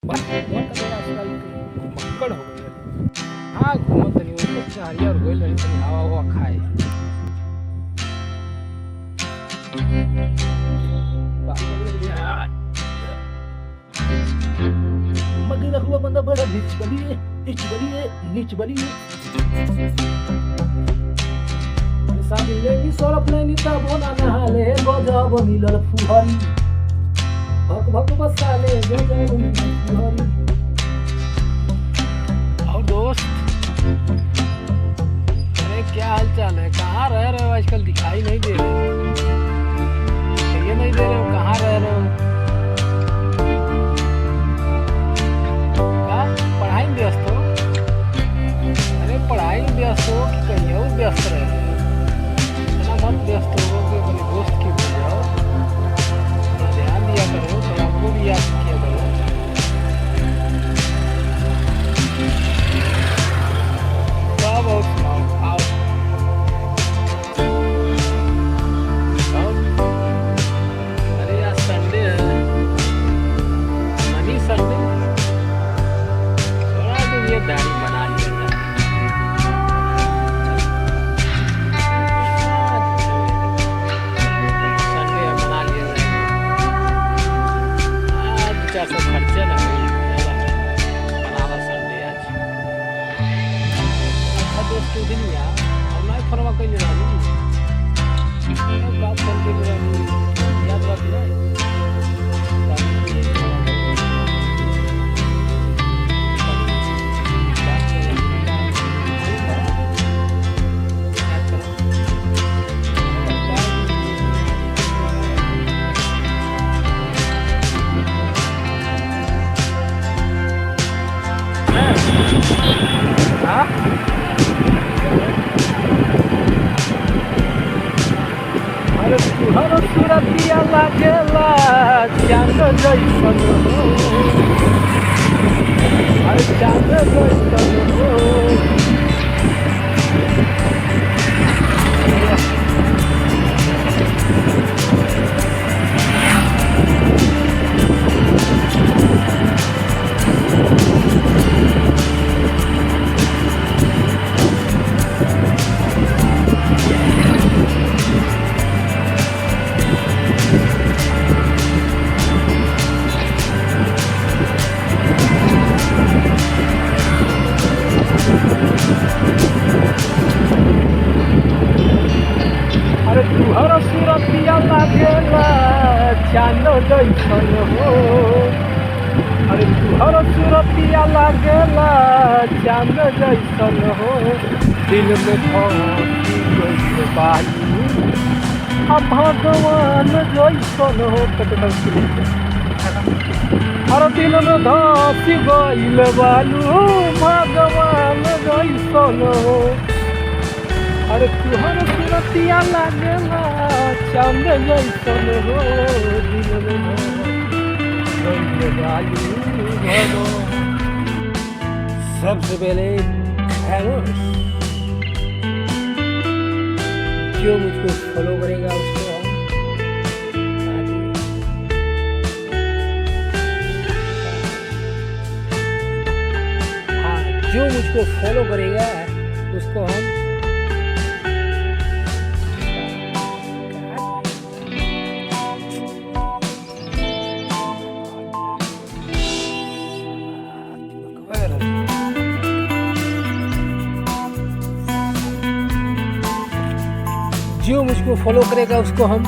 बस बहुत मेरा आजकल मक्कड़ हो गई। हाँ घूमत नहीं वो कुछ हरियर होइल रही तनी हवा हवा खाए। मगी रखवा बंदा बड़ा नीच बली साबिले की सरप नहीं नीता बोना नहाले गजब मिलल फुहरी भक भक बसाले गजब मिलल फुहरी। और दोस्त अरे क्या हाल चाल है, कहाँ रह रहे हो आजकल, दिखाई नहीं दे रहे, ये नहीं दे रहे हो, कहाँ रह रहे हो? क्या पढ़ाई में व्यस्त हो? अरे पढ़ाई में व्यस्त हो कि कहीं और व्यस्त रहे हो? मत व्यस्त हो कि अपने दोस्त की भूल जाओ, तो ध्यान दिया करो, तो आपको भी याद किया करो। सब और सुनाओ आओ। अरे यार संडे है, मनी संडे, थोड़ा तो ये दाढ़ी बना लिया जाए। सब खर्चे लगे बनावा संडे आज। अच्छा दोस्त दिन यार हम ना फरवा कइले रहनी बात करके रहनी याद रख ले। अरे तुहर सुरतिया लागेला चांद जैसन हो, अरे चांद जैसन हो। अरे तुहर सुरतिया लागेला चांद जैसन हो, अरे तुहर सुरतिया लागेला चांद जैसन हो। दिल में धसी गइल बालू हम भगवान जैसन हो। अरे दिल में धसी गइल बालू भगवान जैसन हो। अरे तुहर सुरतिया लागेला चांद जैसन हो, दिल में धसी बालू भगवान। सबसे पहले जो मुझको फॉलो करेगा उसको हाँ जो मुझको फॉलो करेगा उसको हम जो मुझको फॉलो करेगा उसको हम